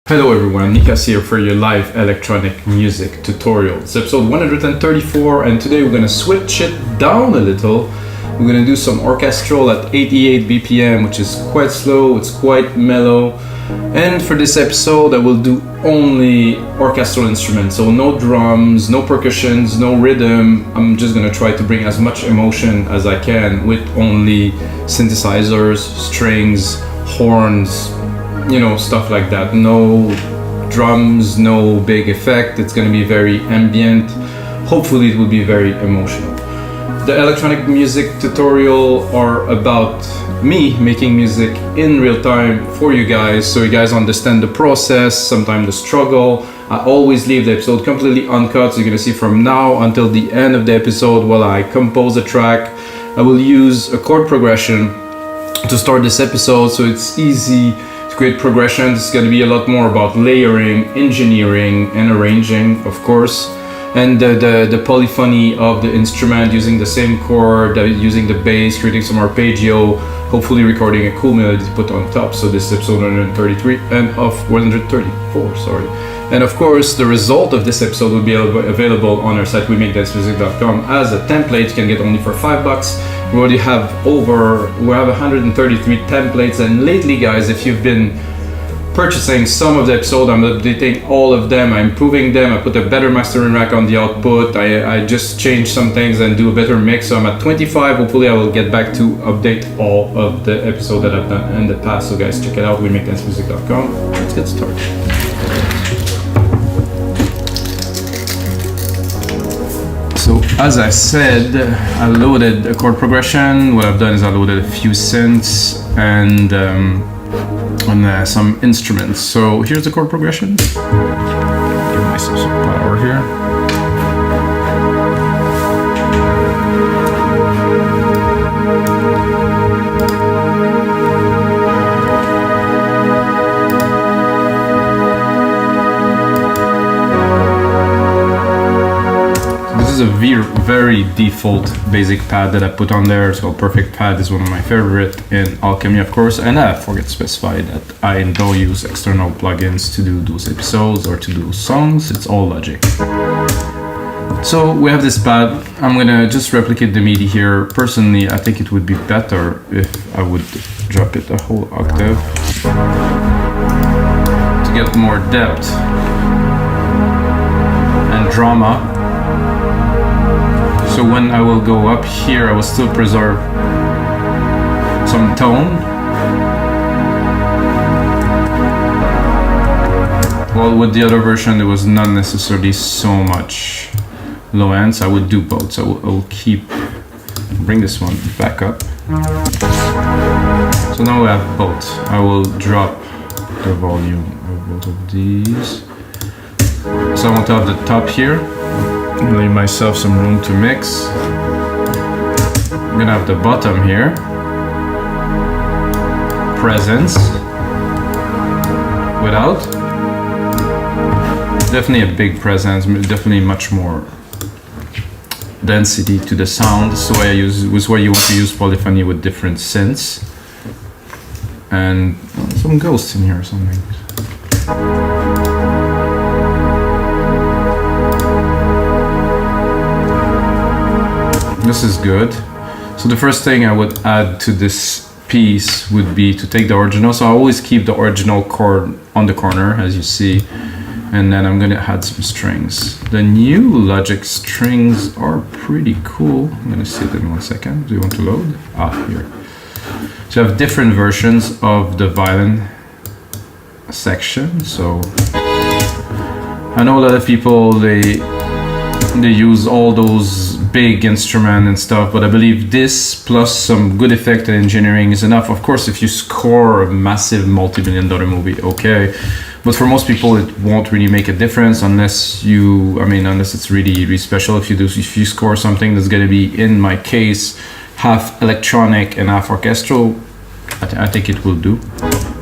Hello everyone, Mikas here for your live electronic music tutorial. It's episode 134 and today we're going to switch it down a little. We're going to do some orchestral at 88 BPM, which is quite slow, it's quite mellow. And for this episode I will do only orchestral instruments, so no drums, no percussions, no rhythm. I'm just going to try to bring as much emotion as I can with only synthesizers, strings, horns, you know, stuff like that. No drums, no big effect. It's going to be very ambient. Hopefully it will be very emotional. The electronic music tutorial are about me making music in real time for you guys, so you guys understand the process, sometimes the struggle. I always leave the episode completely uncut, so you're going to see from now until the end of the episode while I compose a track. I will use a chord progression to start this episode, so it's easy to create progressions. It's going to be a lot more about layering, engineering, and arranging, of course. And the polyphony of the instrument, using the same chord, using the bass, creating some arpeggio, hopefully recording a cool melody to put on top. So this is episode 133 and of 134, sorry. And of course, the result of this episode will be available on our site, wemakethancemusic.com, as a template. You can get only for $5. We already have 133 templates, and lately, guys, if you've been purchasing some of the episode, I'm updating all of them, I'm improving them, I put a better mastering rack on the output, I just changed some things and do a better mix, so I'm at 25. Hopefully I will get back to update all of the episodes that I've done in the past, so guys, check it out, wemakethancemusic.com. Let's get started. So as I said, I loaded a chord progression. What I've done is I loaded a few synths and some instruments. So here's the chord progression. Give myself some power here. This is a very default basic pad that I put on there. So Perfect Pad is one of my favorite in Alchemy, of course, and I forget to specify that I don't use external plugins to do those episodes or to do songs. It's all Logic. So we have this pad. I'm gonna just replicate the MIDI here. Personally, I think it would be better if I would drop it a whole octave to get more depth and drama. So when I will go up here, I will still preserve some tone. Well, with the other version, there was not necessarily so much low end, so I would do both. So I will bring this one back up. So now we have both. I will drop the volume of both of these. So I want to have the top here. Leave myself some room to mix. I'm gonna have the bottom here. Presence. Without. Definitely a big presence, definitely much more density to the sound. This is why you want to use polyphony with different synths. And some ghosts in here or something. This is good. So the first thing I would add to this piece would be to take the original. So I always keep the original chord on the corner, as you see. And then I'm gonna add some strings. The new Logic strings are pretty cool. I'm gonna see it in 1 second. Do you want to load? Here. So I have different versions of the violin section. So I know a lot of people, they use all those big instrument and stuff, but I believe this plus some good effect and engineering is enough. Of course, if you score a massive multi-million-dollar movie, okay, but for most people it won't really make a difference unless it's really special. If you score something that's going to be, in my case, half electronic and half orchestral, I think it will do.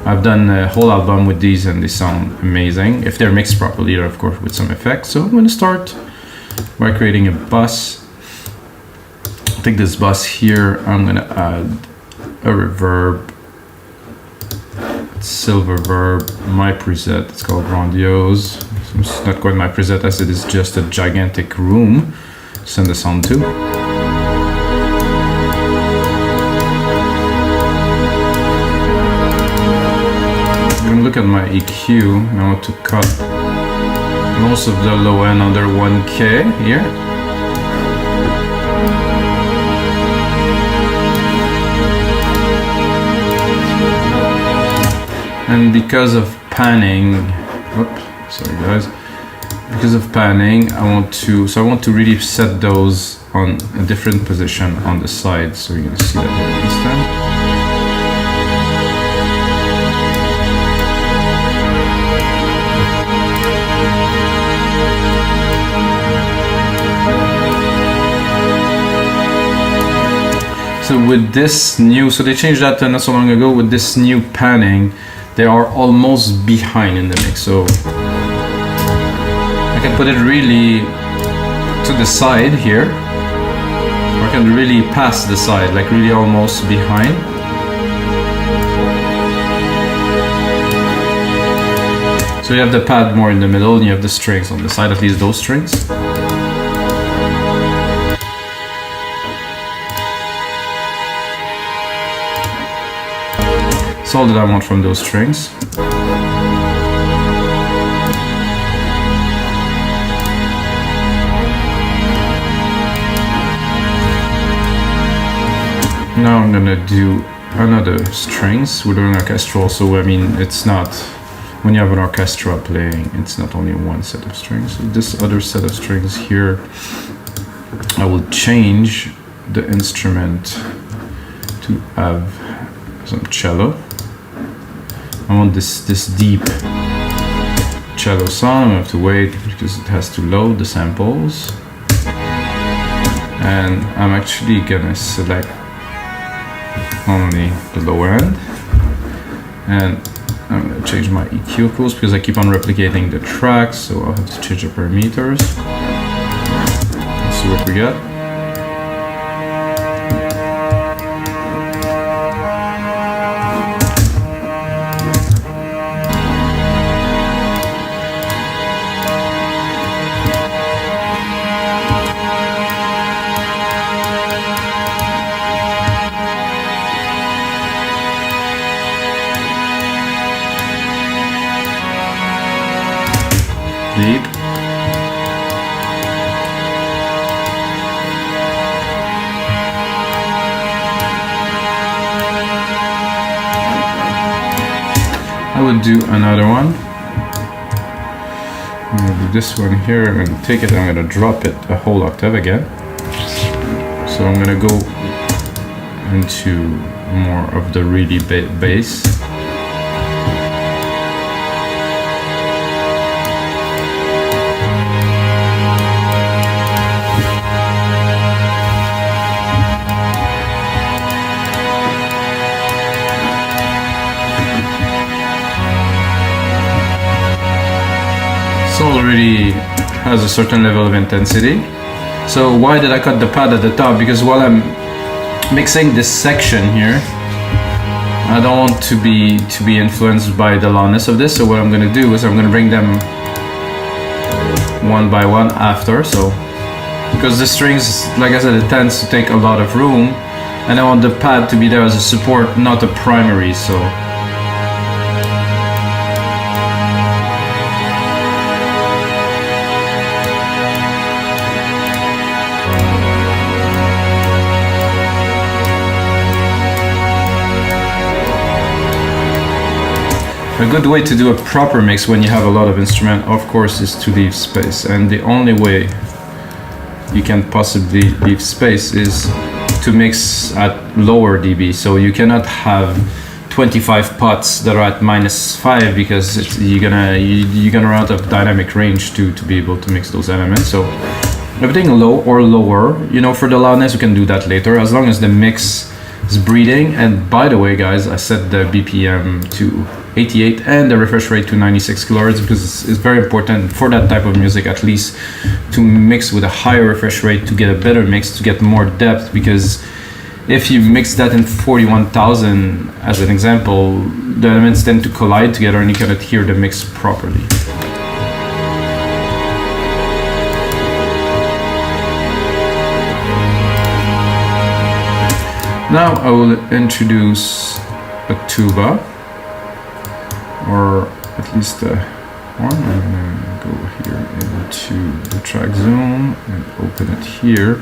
I've done a whole album with these and they sound amazing if they're mixed properly, or of course with some effects. So I'm going to start by creating a bus. Take this bus here, I'm gonna add a reverb Silver Verb, my preset, it's called Grandiose. It's not quite my preset as it is just a gigantic room to send the sound to. I'm gonna look at my EQ, and I want to cut most of the low end under 1K here. And because of panning, sorry guys, because of panning, I want to really set those on a different position on the side, so you're gonna see that here instant. So with this new, so they changed that not so long ago. With this new panning, they are almost behind in the mix. So I can put it really to the side here, or I can really pass the side, like really almost behind. So you have the pad more in the middle, and you have the strings on the side, at least those strings. That's all that I want from those strings. Now I'm gonna do another strings. We're doing orchestral, so I mean, it's not, when you have an orchestra playing, it's not only one set of strings. So this other set of strings here, I will change the instrument to have some cello. I want this deep cello sound. I have to wait because it has to load the samples. And I'm actually gonna select only the low end. And I'm gonna change my EQ, of course, because I keep on replicating the tracks, so I'll have to change the parameters. Let's see what we got. Deep. I would do another one. I'm gonna do this one here. I'm gonna take it, I'm gonna drop it a whole octave again. So I'm gonna go into more of the really bass. Already has a certain level of intensity. So why did I cut the pad at the top? Because while I'm mixing this section here, I don't want to be influenced by the loudness of this. So what I'm going to do is I'm going to bring them one by one after. So because the strings, like I said, it tends to take a lot of room, and I want the pad to be there as a support, not a primary. So a good way to do a proper mix when you have a lot of instrument, of course, is to leave space. And the only way you can possibly leave space is to mix at lower dB. So you cannot have 25 pots that are at -5 because you're gonna run out of dynamic range to be able to mix those elements. So everything low or lower, you know, for the loudness we can do that later, as long as the mix is breathing. And by the way, guys, I set the BPM to 88 and the refresh rate to 96 kHz because it's very important for that type of music, at least, to mix with a higher refresh rate to get a better mix, to get more depth, because if you mix that in 41,000 as an example, the elements tend to collide together and you cannot hear the mix properly. Now I will introduce a tuba, or at least a horn. I'm gonna go here into the track zoom and open it here.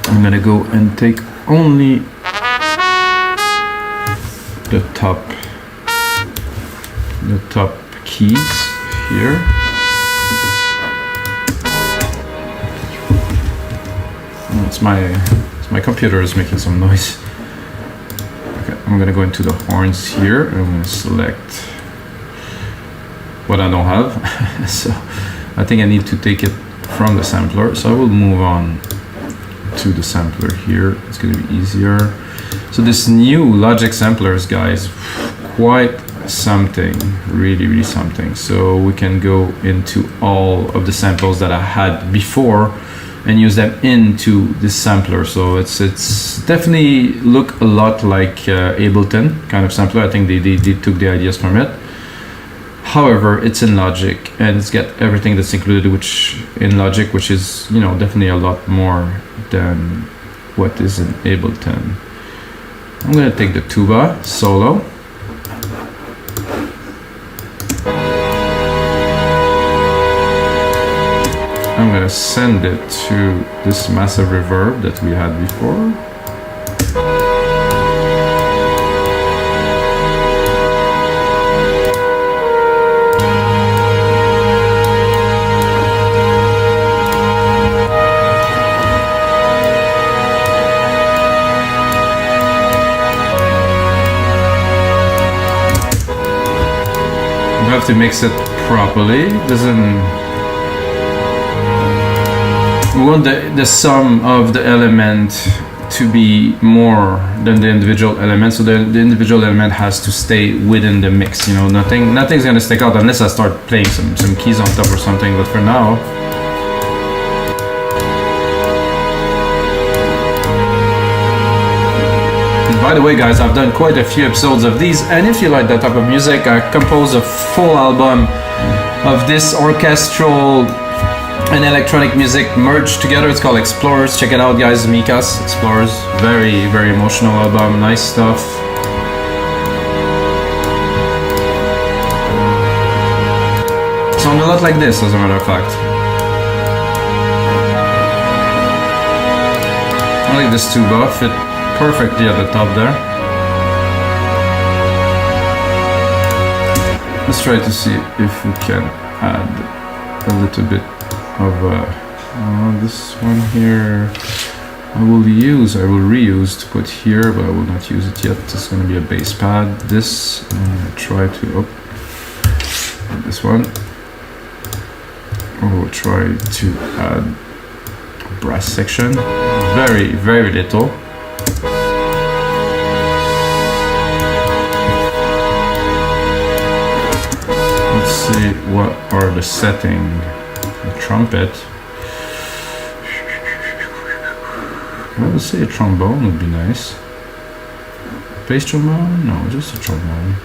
I'm gonna go and take only the top keys here. Oh, it's my computer is making some noise. Okay, I'm gonna go into the horns here and I'm gonna select what I don't have. So I think I need to take it from the sampler. So I will move on to the sampler here. It's going to be easier. So this new Logic samplers, guys, quite something, really something. So we can go into all of the samples that I had before and use them into this sampler. So it's definitely look a lot like Ableton kind of sampler. I think they took the ideas from it. However, it's in Logic and it's got everything that's included in Logic, which is, you know, definitely a lot more than what is in Ableton. I'm going to take the tuba solo. I'm going to send it to this massive reverb that we had before. Have to mix it properly. We want the sum of the element to be more than the individual element, so the individual element has to stay within the mix. You know, nothing's gonna stick out unless I start playing some keys on top or something. But for now, by the way, guys, I've done quite a few episodes of these, and if you like that type of music, I composed a full album of this orchestral and electronic music merged together. It's called Explorers. Check it out, guys. Mikas, Explorers. Very emotional album. Nice stuff. Sound a lot like this, as a matter of fact. I like this tuba. Fit perfectly at the top there. Let's try to see if we can add a little bit of this one here. I will reuse to put here, but I will not use it yet. It's going to be a bass pad. This, I'm going to try to, this one. I will try to add a brass section. Very little. See what are the settings. The trumpet. I would say a trombone would be nice. Bass trombone? No, just a trombone.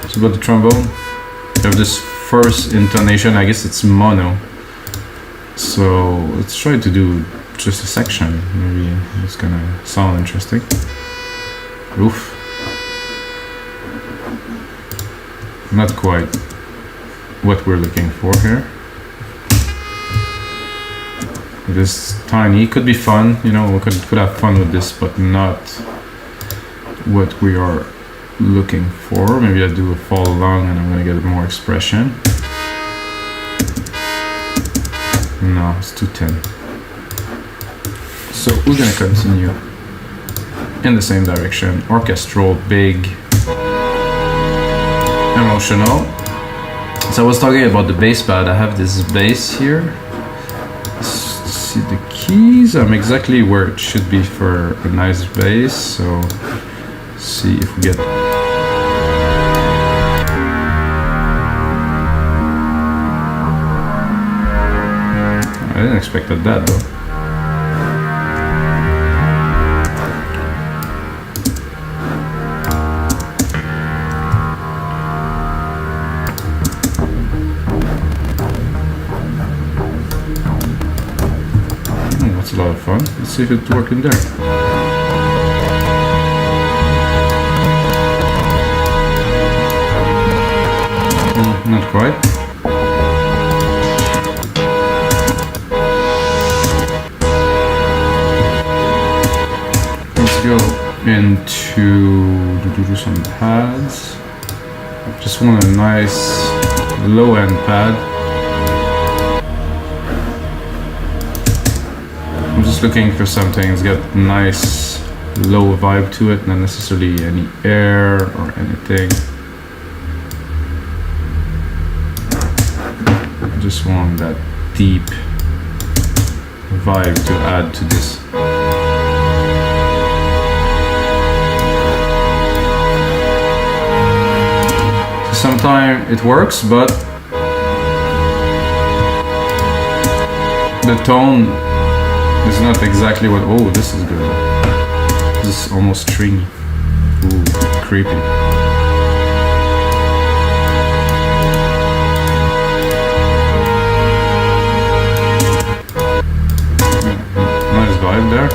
So about the trombone, you have this first intonation. I guess it's mono. So let's try to do just a section. Maybe it's gonna sound interesting. Oof. Not quite what we're looking for here. It is tiny. It could be fun, you know, we could have fun with this, but not what we are looking for. Maybe I do a fall along and I'm gonna get more expression. No, it's too thin. So we're gonna continue in the same direction. Orchestral, big, emotional. So I was talking about the bass pad. I have this bass here. Let's see the keys. I'm exactly where it should be for a nice bass. So see if we get. I didn't expected that though. That's a lot of fun. Let's see if it's working there. Not quite. Let's go into do some pads. Just want a nice low end pad. I'm just looking for something that's got nice low vibe to it, not necessarily any air or anything. I just want that deep vibe to add to this. So sometimes it works, but the tone is not exactly what. Oh, this is good. This is almost stringy. Ooh, creepy. Nice vibe there.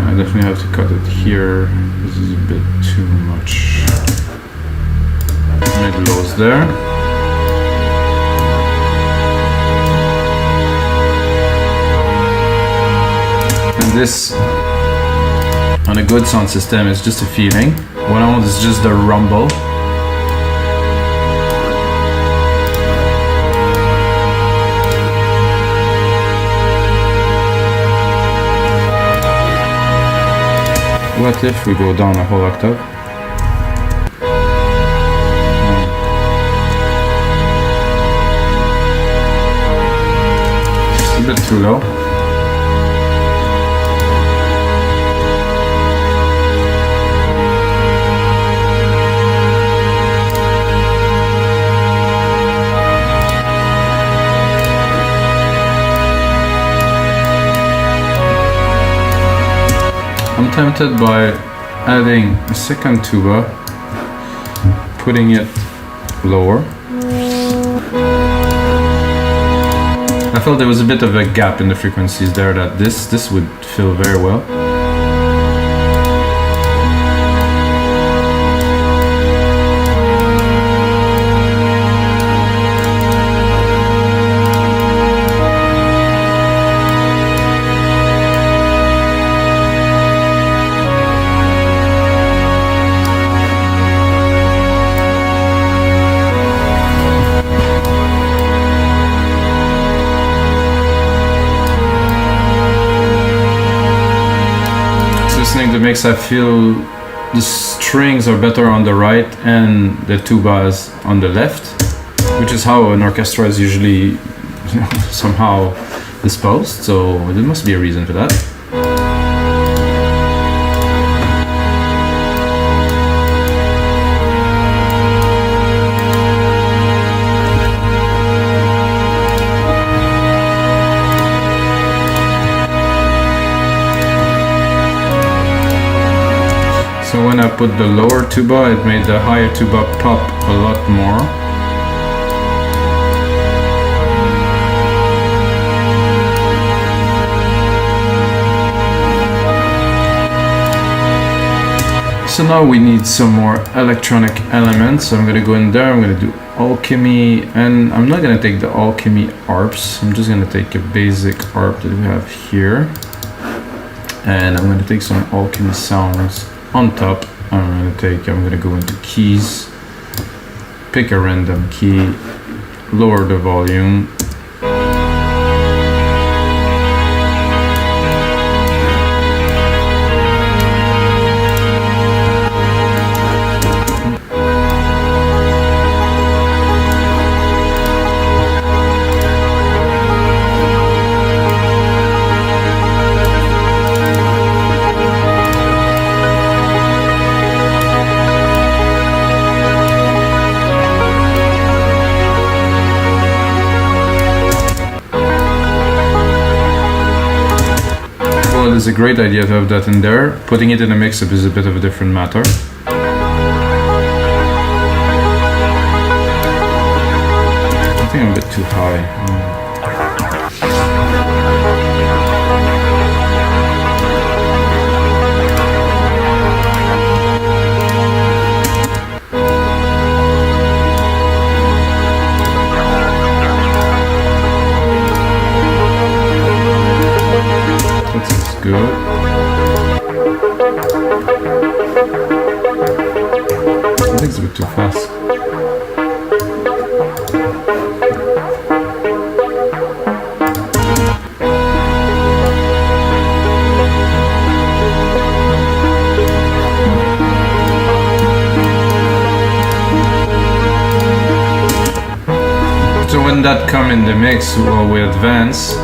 I definitely have to cut it here. This is a bit too much. Mid lows there. And this, on a good sound system, is just a feeling. What I want is just the rumble. What if we go down a whole octave? It's a bit too low. I'm tempted by adding a second tuba, putting it lower. I felt there was a bit of a gap in the frequencies there that this would fill very well. That makes I feel the strings are better on the right and the tubas on the left, which is how an orchestra is usually somehow disposed, so there must be a reason for that. So when I put the lower tuba, it made the higher tuba pop a lot more. So now we need some more electronic elements. So I'm gonna go in there, I'm gonna do alchemy, and I'm not gonna take the alchemy arps. I'm just gonna take a basic arp that we have here. And I'm gonna take some alchemy sounds on top. I'm gonna go into keys, pick a random key, lower the volume. is a great idea to have that in there. Putting it in a mix-up is a bit of a different matter. I think I'm a bit too high. Good. I think it's a bit too fast. So when that come in the mix, we advance.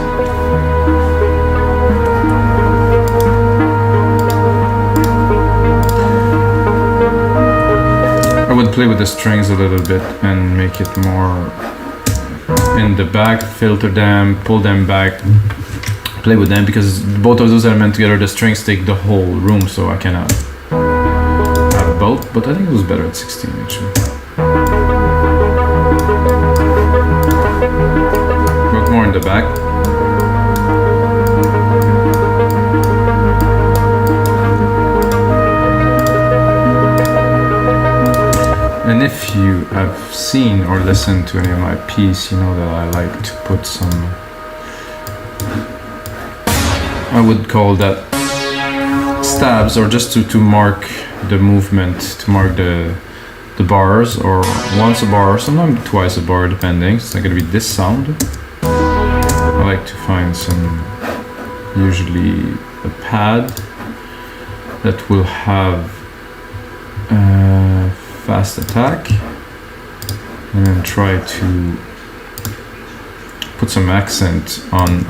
I would play with the strings a little bit and make it more in the back, filter them, pull them back, play with them, because both of those elements together, the strings take the whole room, so I cannot have both, but I think it was better at 16 actually. Work more in the back. And if you have seen or listened to any of my pieces, you know that I like to put some, I would call that stabs, or just to mark the movement, to mark the bars, or once a bar, sometimes twice a bar, depending. It's not going to be this sound. I like to find some, usually a pad that will have fast attack, and then try to put some accent on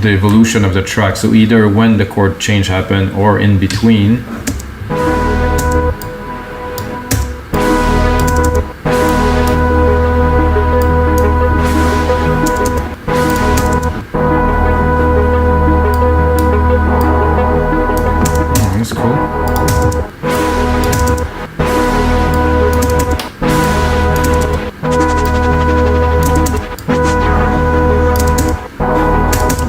the evolution of the track. So either when the chord change happen or in between. Oh, that's cool.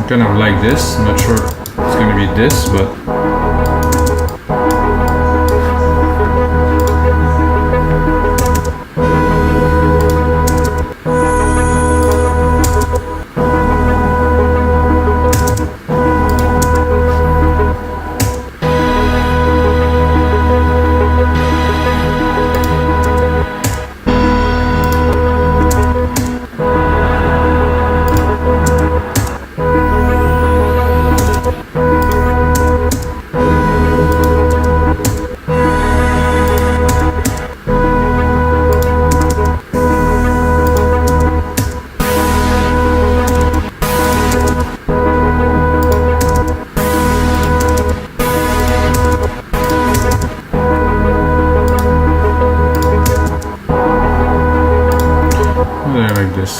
Kind of like this. I'm not sure it's going to be this, but like this.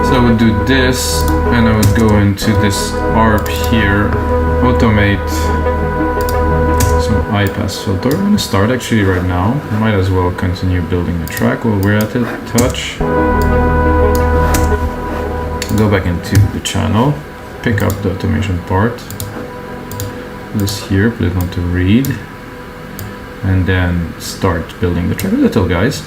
So I would do this, and I would go into this ARP here, automate some high pass filter. I'm gonna start actually right now. Might as well continue building the track while we're at it. Touch. Go back into the channel, pick up the automation part. This here, put it onto read, and then start building the track a little, guys.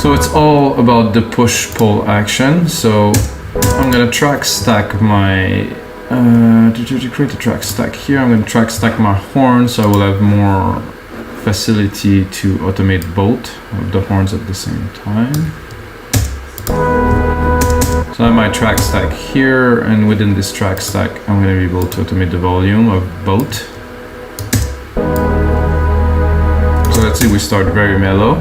So it's all about the push-pull action. So I'm gonna track stack my, to create a track stack here, I'm gonna track stack my horns, so I will have more facility to automate both of the horns at the same time. So I have my track stack here, and within this track stack, I'm going to be able to automate the volume of both. So let's see, we start very mellow.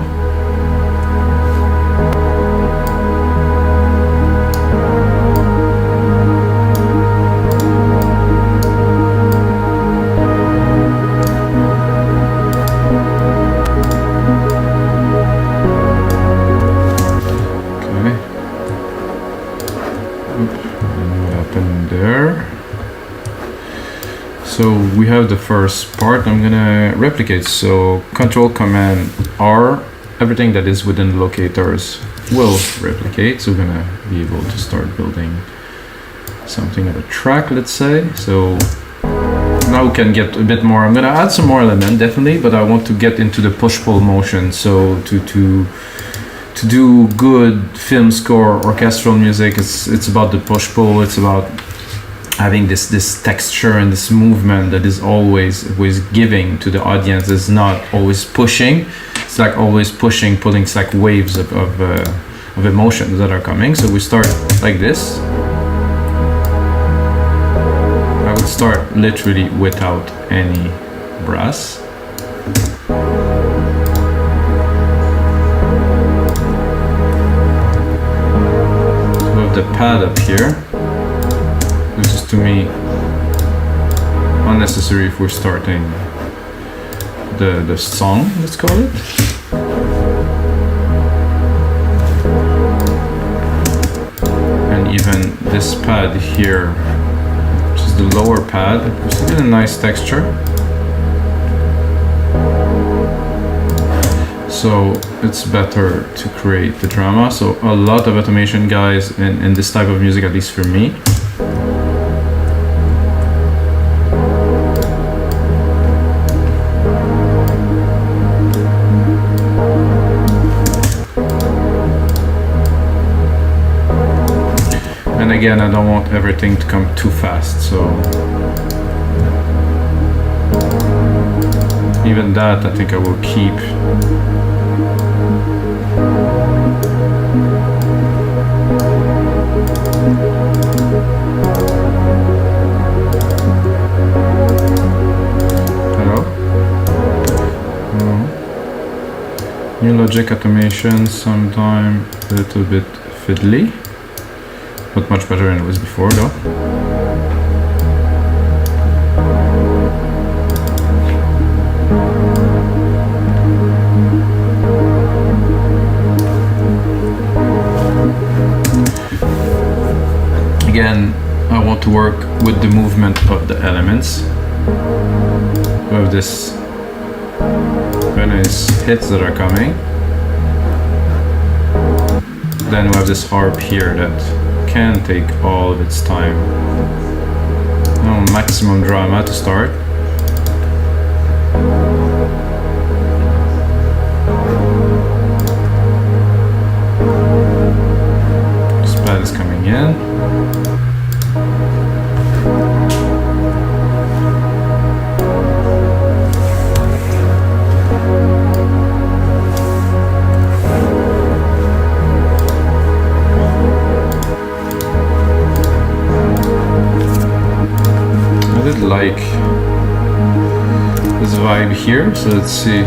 we have the first part. I'm gonna replicate. So Control Command R, everything that is within the locators will replicate. So we're gonna be able to start building something of a track, let's say. So now we can get a bit more. I'm gonna add some more element, definitely, but I want to get into the push-pull motion. So to do good film score, orchestral music, it's about the push-pull. It's about having this texture and this movement that is always giving to the audience. It's not always pushing. It's like always pushing, pulling. It's like waves of emotions that are coming. So we start like this. I would start literally without any brass. So we have the pad up here. This is to me unnecessary if we're starting the song, let's call it. And even this pad here, which is the lower pad, which is a nice texture. So it's better to create the drama. So a lot of automation, guys, in this type of music, at least for me. And again, I don't want everything to come too fast, so even that I think I will keep. Hello? No. New Logic automation, sometime a little bit fiddly. Not much better than it was before, though. Again, I want to work with the movement of the elements. We have this very nice hits that are coming. Then we have this harp here that can take all of its time. No maximum drama to start. This pad is coming in. Like this vibe here, so let's see.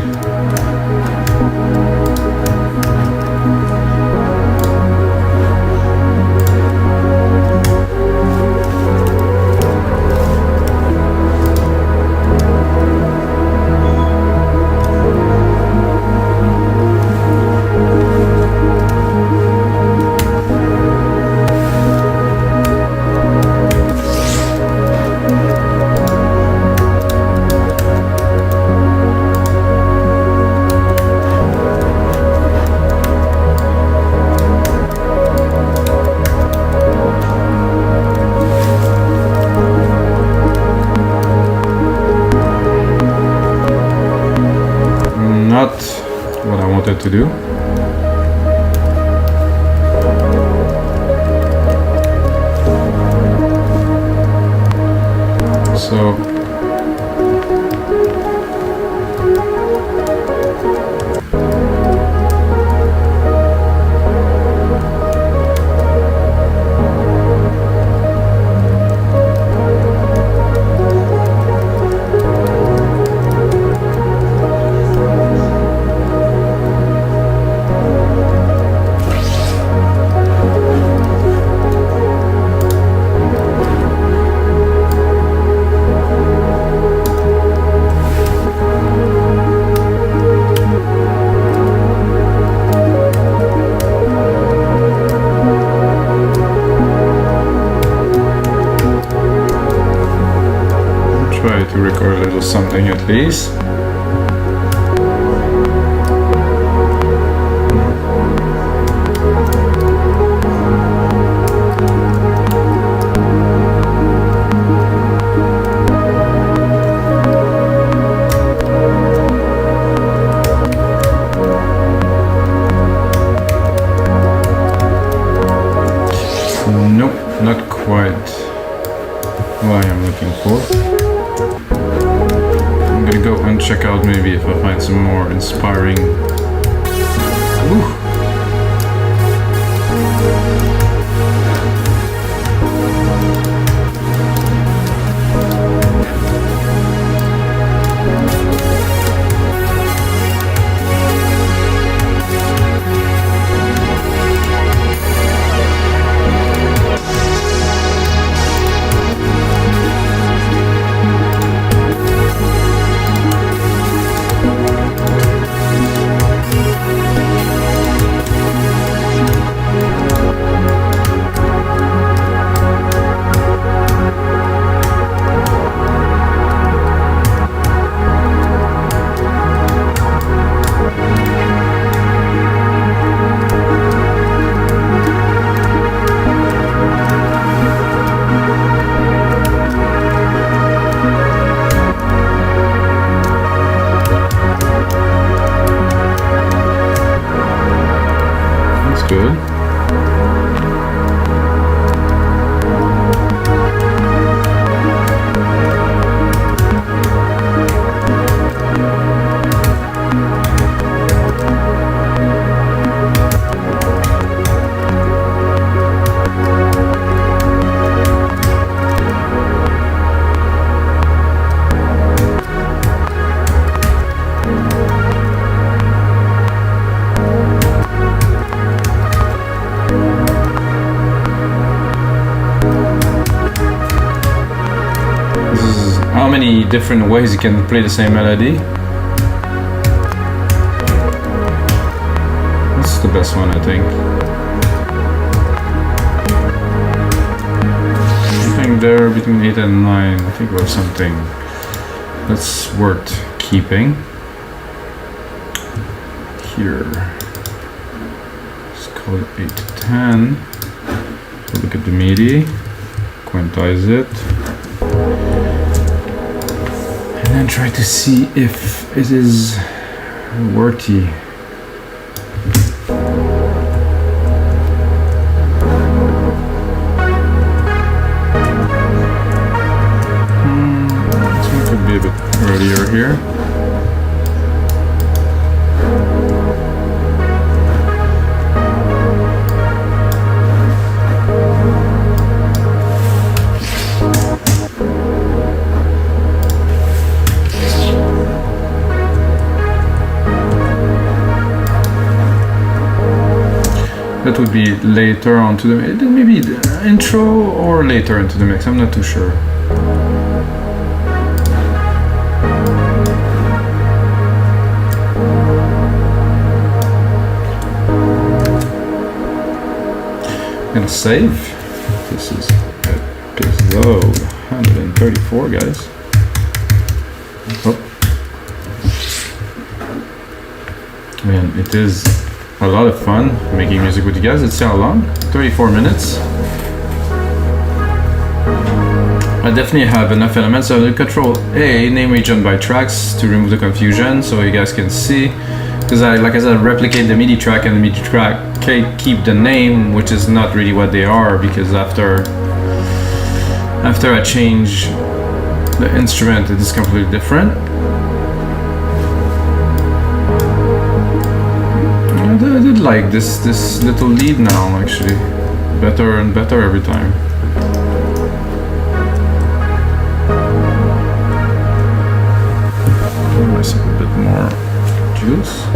Not what I wanted to do. So something at least. Nope, not quite what I am looking for. I'm gonna go and check out maybe if I find some more inspiring. Ooh. Good. How many different ways you can play the same melody? That's the best one, I think. I think there between 8 and 9, I think we have something that's worth keeping. Here, let's call it 8 to 10. Look at the MIDI, quantize it. And then try to see if it is worthy. This one could be a bit earlier here. That would be later on to the maybe the intro or later into the mix. I'm not too sure. I'm gonna save. This is episode 134, guys. Oh. Man, it is a lot of fun making music with you guys. It's how long? 34 minutes. I definitely have enough elements. So the Control A, name region by tracks to remove the confusion, so you guys can see. Because like I said, replicate the MIDI track, and the MIDI track can keep the name, which is not really what they are, because after I change the instrument, it is completely different. I did like this little lead now, actually. Better and better every time. Give myself a bit more juice.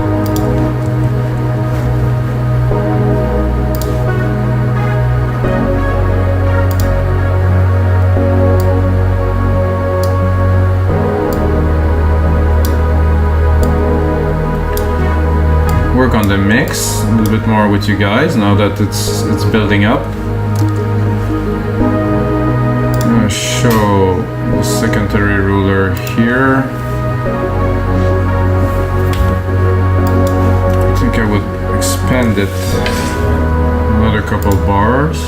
Work on the mix a little bit more with you guys now that it's building up. I'm gonna show the secondary ruler here. I think I would expand it another couple bars.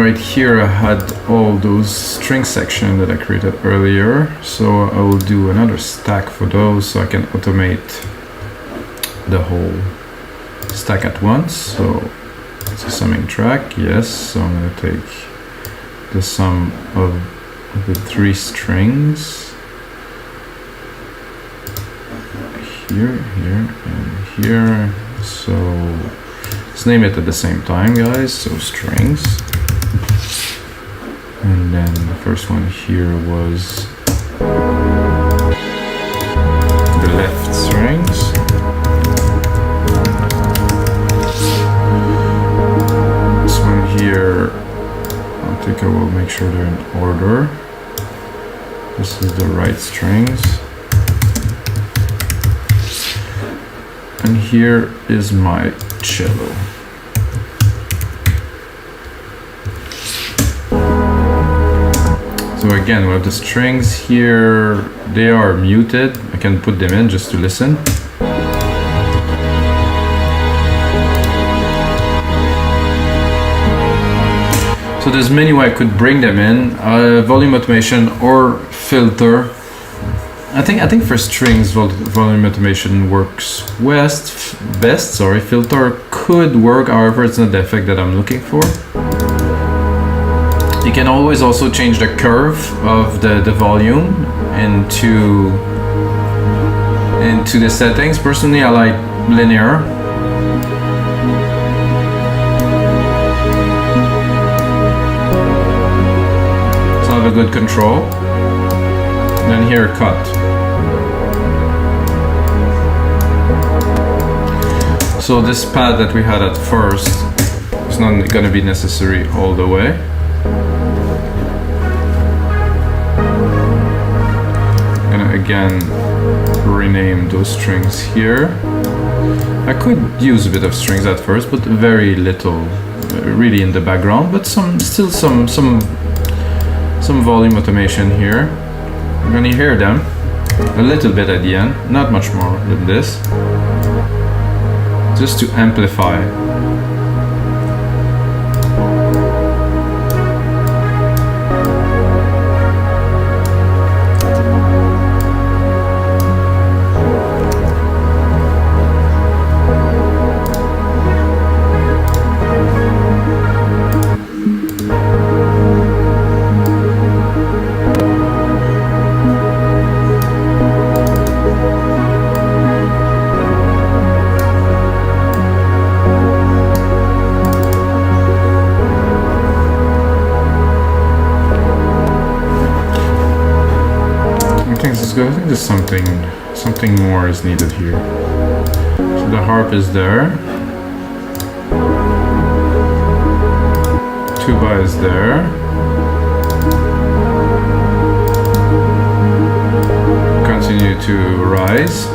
Right here I had all those string section that I created earlier, so I will do another stack for those so I can automate the whole stack at once. So it's a summing track, yes, so I'm going to take the sum of the 3 strings here, here, and here. So let's name it at the same time, guys. So strings. And then the first one here was the left strings. This one here, I think I will make sure they're in order. This is the right strings. And here is my cello. So again, we have the strings here, they are muted. I can put them in just to listen. So there's many ways I could bring them in, volume automation or filter. I think for strings, volume automation works best. Sorry, filter could work, however, it's not the effect that I'm looking for. You can always also change the curve of the volume into the settings. Personally, I like linear. So I have a good control. And then here, cut. So this pad that we had at first is not going to be necessary all the way. Again, rename those strings here. I could use a bit of strings at first, but very little, really in the background. But still some volume automation here. You're gonna hear them a little bit at the end, not much more than this, just to amplify. I think there's something more is needed here. So the harp is there. Tuba is there. Continue to rise.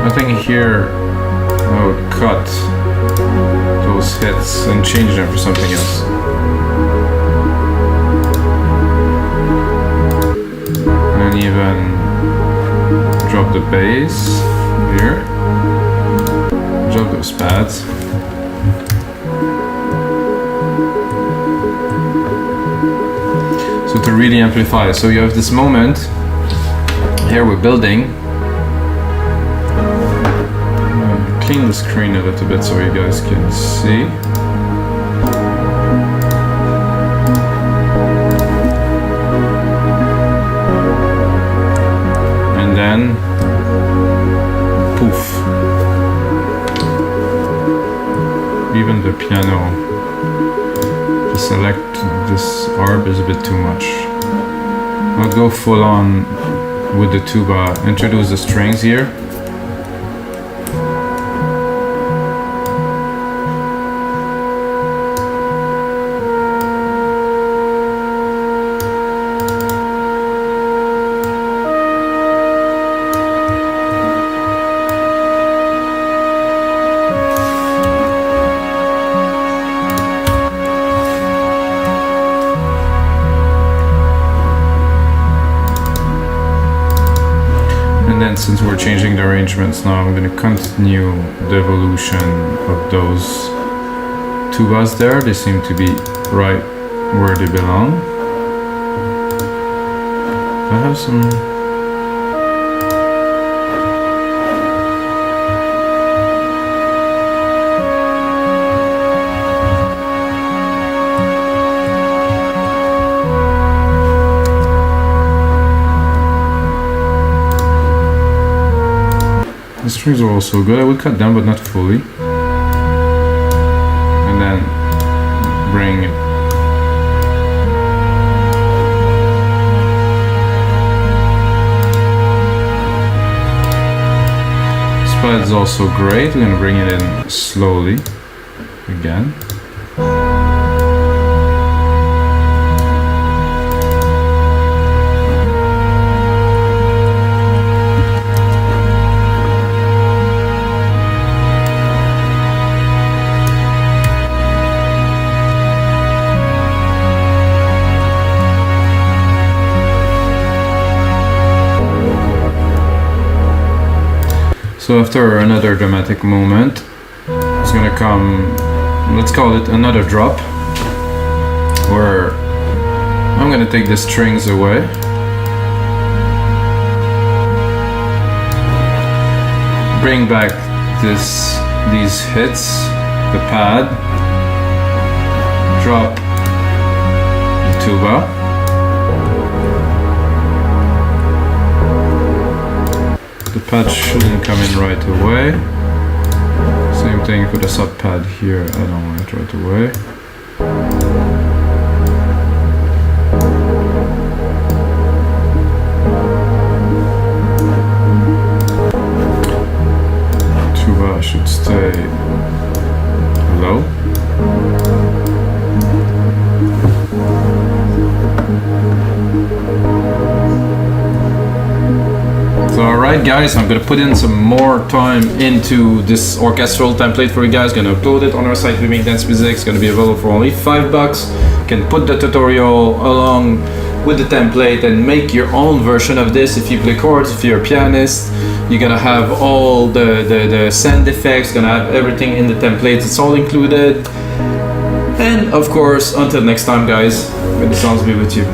I think here I would cut those hits and change them for something else. Even drop the bass here, drop those pads. So to really amplify, so you have this moment here we're building. Clean the screen a little bit so you guys can see. Then poof, even the piano, to select this arp is a bit too much. I'll go full on with the tuba, introduce the strings here. And since we're changing the arrangements now, I'm gonna continue the evolution of those tubas there. They seem to be right where they belong. I have some... The strings are also good. I would cut them, but not fully. And then bring it. This pad is also great. We're gonna bring it in slowly again. So after another dramatic moment, it's gonna come, let's call it another drop, where I'm gonna take the strings away. Bring back these hits, the pad, drop the tuba. The pad shouldn't come in right away. Same thing for the sub pad here, I don't want it right away. Tuba should stay low. Alright guys, I'm gonna put in some more time into this orchestral template for you guys. Gonna upload it on our site, We Make Dance Music. It's gonna be available for only $5. You can put the tutorial along with the template and make your own version of this. If you play chords, if you're a pianist, you're gonna have all the sound effects, gonna have everything in the template. It's all included. And of course, until next time guys, may the sounds be with you.